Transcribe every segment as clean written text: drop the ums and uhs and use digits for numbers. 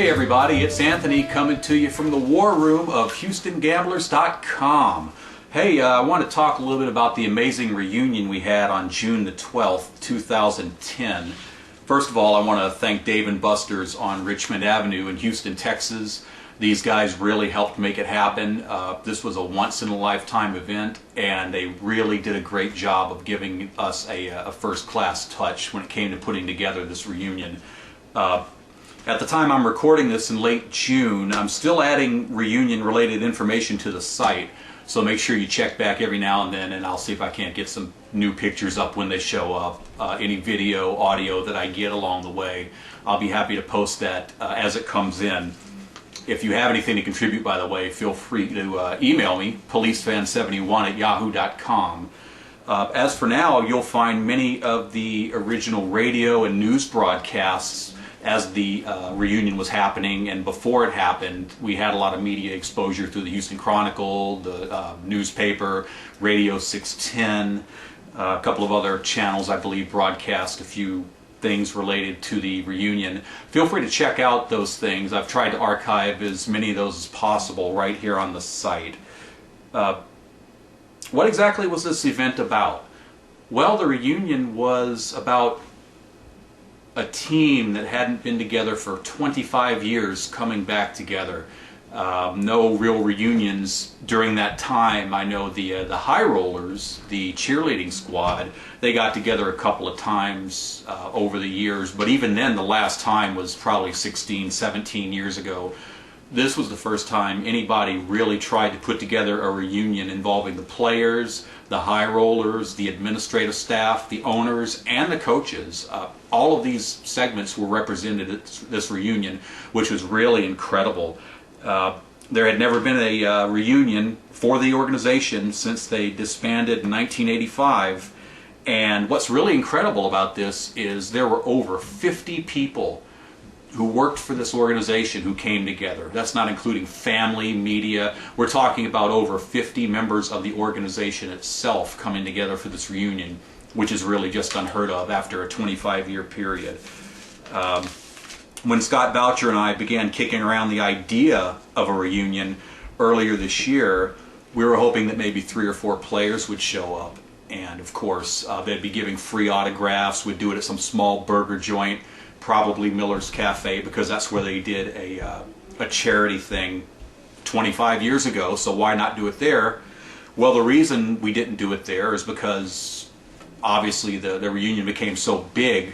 Hey everybody, it's Anthony coming to you from the war room of HoustonGamblers.com. Hey, I want to talk a little bit about the amazing reunion we had on June the 12th, 2010. First of all, I want to thank Dave & Buster's on Richmond Avenue in Houston, Texas. These guys really helped make it happen. This was a once-in-a-lifetime event, and they really did a great job of giving us a first-class touch when it came to putting together this reunion. At the time I'm recording this in late June, I'm still adding reunion-related information to the site, so make sure you check back every now and then, and I'll see if I can't get some new pictures up when they show up. Any video, audio that I get along the way, I'll be happy to post that as it comes in. If you have anything to contribute, by the way, feel free to email me, policefan71@yahoo.com. As for now, you'll find many of the original radio and news broadcasts as the reunion was happening, and before it happened, we had a lot of media exposure through the Houston Chronicle, the newspaper, Radio 610, a couple of other channels, I believe, broadcast a few things related to the reunion. Feel free to check out those things. I've tried to archive as many of those as possible right here on the site. What exactly was this event about? Well, the reunion was about a team that hadn't been together for 25 years coming back together. No real reunions during that time. I know the High Rollers, the cheerleading squad, they got together a couple of times over the years, but even then the last time was probably 16, 17 years ago. This was the first time anybody really tried to put together a reunion involving the players, the High Rollers, the administrative staff, the owners, and the coaches. All of these segments were represented at this reunion, which was really incredible. There had never been a reunion for the organization since they disbanded in 1985, and what's really incredible about this is there were over 50 people who worked for this organization who came together. That's not including family, media. We're talking about over 50 members of the organization itself coming together for this reunion, which is really just unheard of after a 25-year period. When Scott Boucher and I began kicking around the idea of a reunion earlier this year, we were hoping that maybe 3 or 4 players would show up. And of course, they'd be giving free autographs. We'd do it at some small burger joint, probably Miller's Cafe, because that's where they did a charity thing 25 years ago, so why not do it there? Well, the reason we didn't do it there is because obviously the reunion became so big.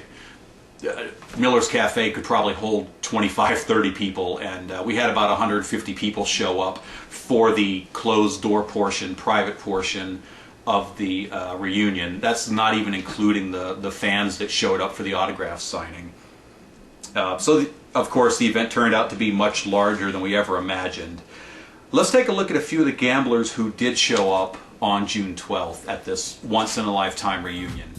Miller's Cafe could probably hold 25, 30 people, and we had about 150 people show up for the closed door portion, private portion of the reunion. That's not even including the fans that showed up for the autograph signing. Of course, the event turned out to be much larger than we ever imagined. Let's take a look at a few of the gamblers who did show up on June 12th at this once-in-a-lifetime reunion.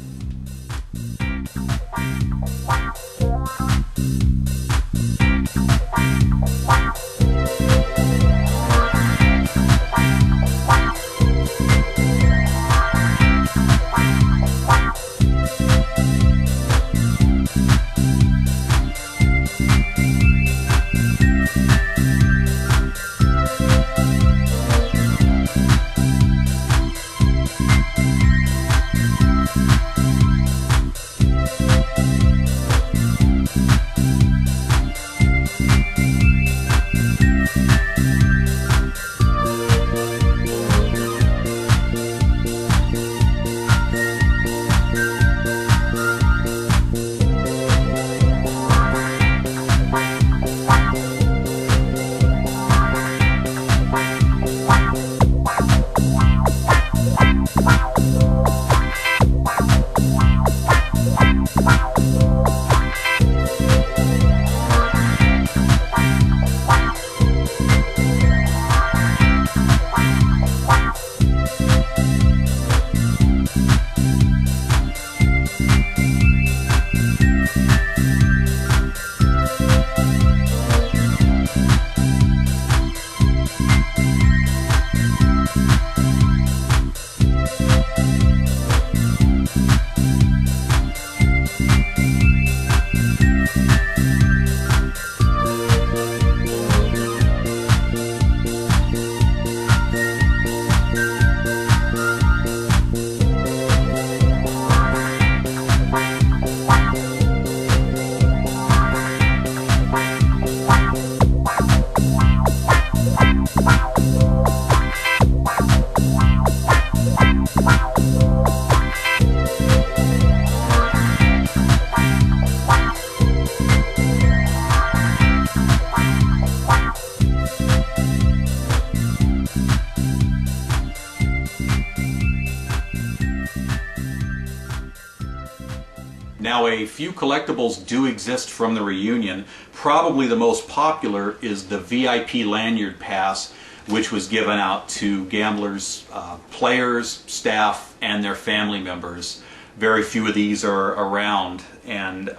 Now, a few collectibles do exist from the reunion. Probably the most popular is the VIP lanyard pass, which was given out to gamblers, players, staff, and their family members. Very few of these are around, and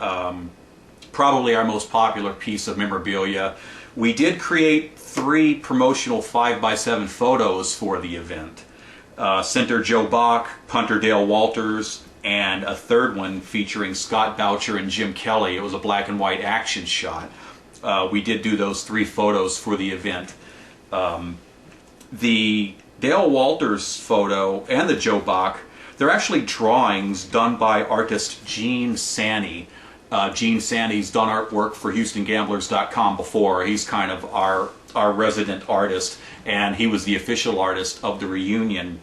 probably our most popular piece of memorabilia. We did create 3 promotional 5x7 photos for the event. Center Joe Bach, punter Dale Walters, and a third one featuring Scott Boucher and Jim Kelly. It was a black and white action shot. We did do those 3 photos for the event. The Dale Walters photo and the Joe Bach, they're actually drawings done by artist Gene Sanney. Gene Sanney's done artwork for HoustonGamblers.com before. He's kind of our resident artist, and he was the official artist of the reunion.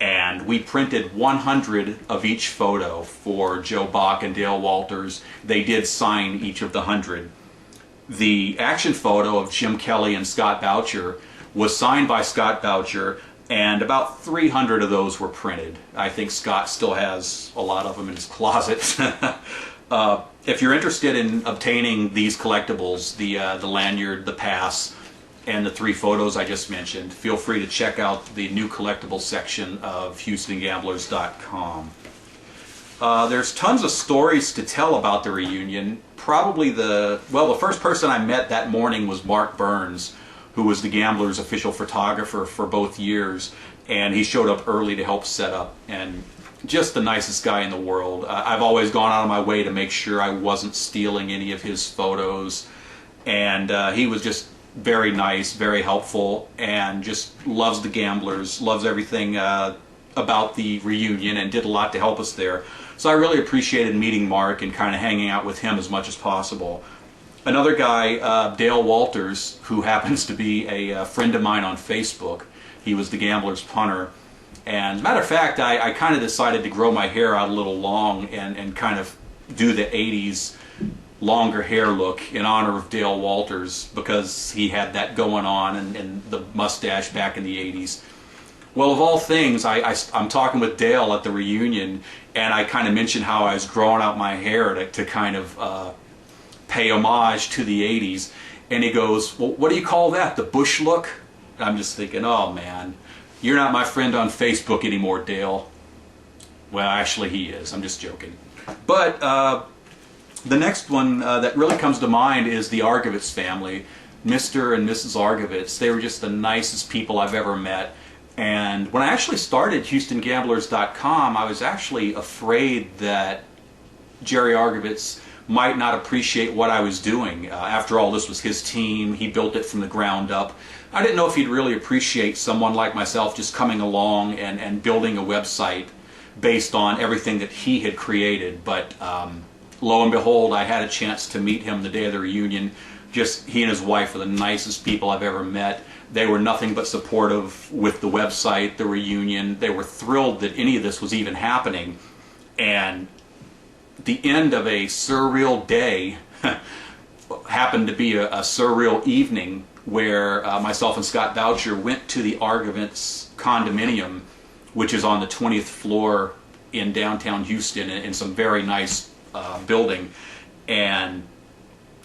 And we printed 100 of each photo for Joe Bach and Dale Walters. They did sign each of the 100. The action photo of Jim Kelly and Scott Boucher was signed by Scott Boucher, and about 300 of those were printed. I think Scott still has a lot of them in his closet. If you're interested in obtaining these collectibles, the lanyard, the pass, and the 3 photos I just mentioned, feel free to check out the new collectibles section of HoustonGamblers.com. There's tons of stories to tell about the reunion. Probably the first person I met that morning was Mark Burns, who was the Gamblers' official photographer for both years, and he showed up early to help set up, and just the nicest guy in the world. I've always gone out of my way to make sure I wasn't stealing any of his photos, and he was just very nice, very helpful, and just loves the Gamblers, loves everything about the reunion, and did a lot to help us there. So I really appreciated meeting Mark and kind of hanging out with him as much as possible. Another guy, Dale Walters, who happens to be a friend of mine on Facebook. He was the Gamblers punter. And as a matter of fact, I kind of decided to grow my hair out a little long and kind of do the 80s longer hair look in honor of Dale Walters, because he had that going on, and the mustache back in the 80s. Well, of all things, I'm talking with Dale at the reunion, and I kind of mentioned how I was growing out my hair to kind of pay homage to the 80s. And he goes, "Well, what do you call that, the Bush look?" And I'm just thinking, oh man, you're not my friend on Facebook anymore, Dale. Well, actually he is. I'm just joking. But the next one that really comes to mind is the Argovitz family. Mr. and Mrs. Argovitz. They were just the nicest people I've ever met. And when I actually started HoustonGamblers.com, I was actually afraid that Jerry Argovitz might not appreciate what I was doing. After all, this was his team. He built it from the ground up. I didn't know if he'd really appreciate someone like myself just coming along and building a website based on everything that he had created. But lo and behold, I had a chance to meet him the day of the reunion. Just he and his wife are the nicest people I've ever met. They were nothing but supportive with the website, the reunion. They were thrilled that any of this was even happening. And the end of a surreal day happened to be a surreal evening where myself and Scott Boucher went to the Argovitz condominium, which is on the 20th floor in downtown Houston in some very nice building. And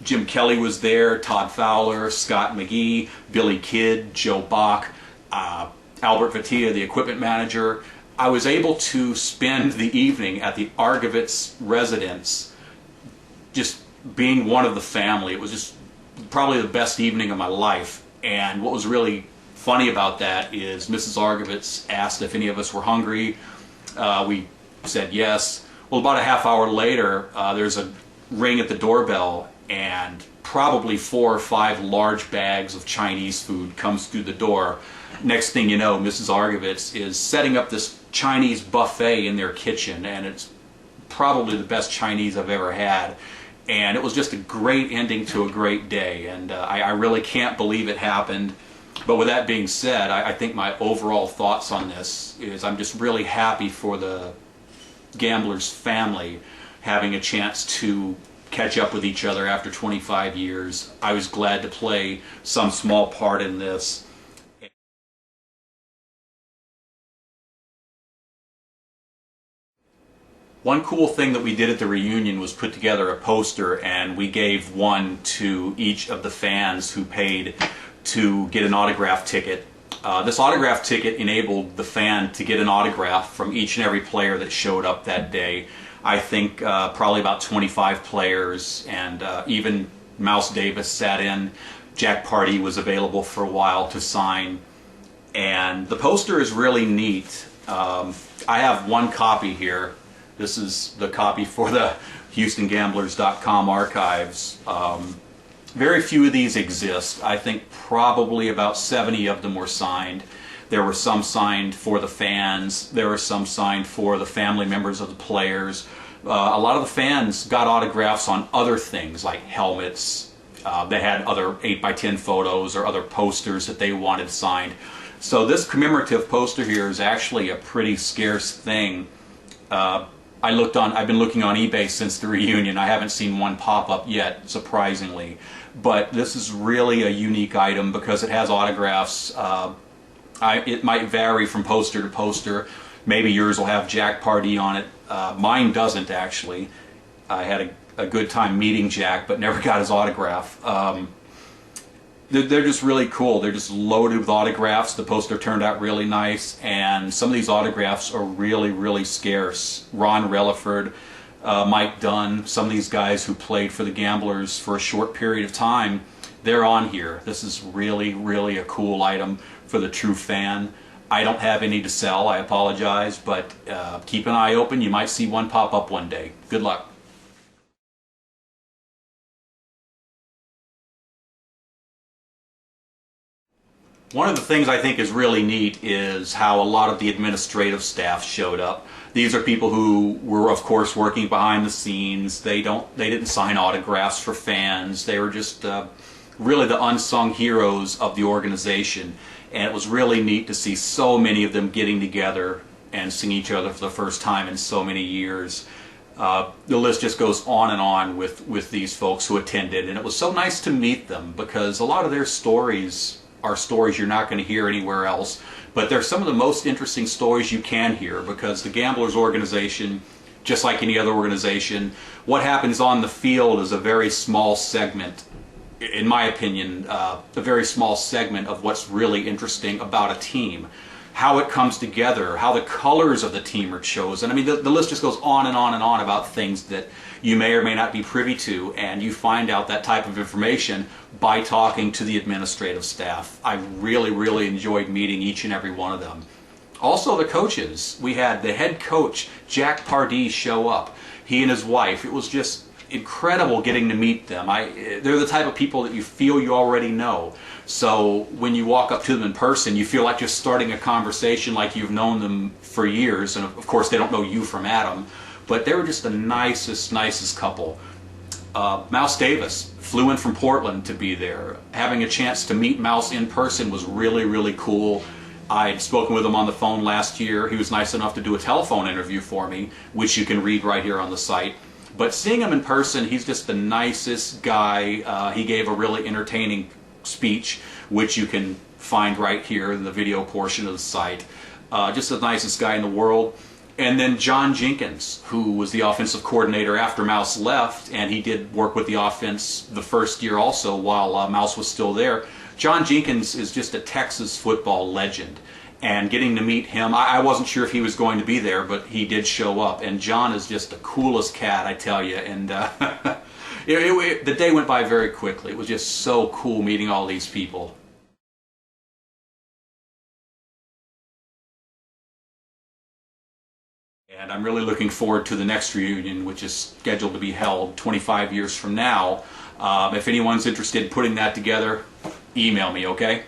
Jim Kelly was there, Todd Fowler, Scott McGee, Billy Kidd, Joe Bach, Albert Vatia, the equipment manager. I was able to spend the evening at the Argovitz residence just being one of the family. It was just probably the best evening of my life. And what was really funny about that is Mrs. Argovitz asked if any of us were hungry. We said yes. Well, about a half hour later, there's a ring at the doorbell, and probably 4 or 5 large bags of Chinese food comes through the door. Next thing you know, Mrs. Argovitz is setting up this Chinese buffet in their kitchen, and it's probably the best Chinese I've ever had. And it was just a great ending to a great day, and I really can't believe it happened. But with that being said, I think my overall thoughts on this is I'm just really happy for the Gamblers family having a chance to catch up with each other after 25 years. I was glad to play some small part in this. One cool thing that we did at the reunion was put together a poster, and we gave one to each of the fans who paid to get an autograph ticket. This autograph ticket enabled the fan to get an autograph from each and every player that showed up that day. I think probably about 25 players, and even Mouse Davis sat in. Jack Pardee was available for a while to sign. And the poster is really neat. I have one copy here. This is the copy for the HoustonGamblers.com archives. Very few of these exist. I think probably about 70 of them were signed. There were some signed for the fans. There were some signed for the family members of the players. A lot of the fans got autographs on other things like helmets. They had other 8x10 photos or other posters that they wanted signed. So this commemorative poster here is actually a pretty scarce thing. I've been looking on eBay since the reunion. I haven't seen one pop up yet, surprisingly. But this is really a unique item because it has autographs. It might vary from poster to poster. Maybe yours will have Jack Pardee on it. Mine doesn't, actually. I had a good time meeting Jack, but never got his autograph. They're just really cool. They're just loaded with autographs. The poster turned out really nice, and some of these autographs are really, really scarce. Ron Relaford, Mike Dunn, some of these guys who played for the Gamblers for a short period of time, they're on here. This is really, really a cool item for the true fan. I don't have any to sell, I apologize, but keep an eye open. You might see one pop up one day. Good luck. One of the things I think is really neat is how a lot of the administrative staff showed up. These are people who were, of course, working behind the scenes. They didn't sign autographs for fans. They were just really the unsung heroes of the organization. And it was really neat to see so many of them getting together and seeing each other for the first time in so many years. The list just goes on and on with these folks who attended. And it was so nice to meet them because a lot of their stories are stories you're not going to hear anywhere else, but they're some of the most interesting stories you can hear because the Gamblers organization, just like any other organization, what happens on the field is a very small segment, in my opinion, a very small segment of what's really interesting about a team. How it comes together, how the colors of the team are chosen. I mean, the list just goes on and on and on about things that you may or may not be privy to, and you find out that type of information by talking to the administrative staff. I really, really enjoyed meeting each and every one of them. Also the coaches. We had the head coach, Jack Pardee, show up. He and his wife. It was just incredible getting to meet them. They're the type of people that you feel you already know. So when you walk up to them in person, you feel like you're starting a conversation like you've known them for years. And of course, they don't know you from Adam. But they were just the nicest couple. Mouse Davis flew in from Portland to be there. Having a chance to meet Mouse in person was really, really cool. I'd spoken with him on the phone last year. He was nice enough to do a telephone interview for me, which you can read right here on the site. But seeing him in person, he's just the nicest guy. He gave a really entertaining speech, which you can find right here in the video portion of the site. Just the nicest guy in the world. And then John Jenkins, who was the offensive coordinator after Mouse left, and he did work with the offense the first year also while Mouse was still there. John Jenkins is just a Texas football legend. And getting to meet him, I wasn't sure if he was going to be there, but he did show up. And John is just the coolest cat, I tell you. And the day went by very quickly. It was just so cool meeting all these people. And I'm really looking forward to the next reunion, which is scheduled to be held 25 years from now. If anyone's interested in putting that together, email me, okay?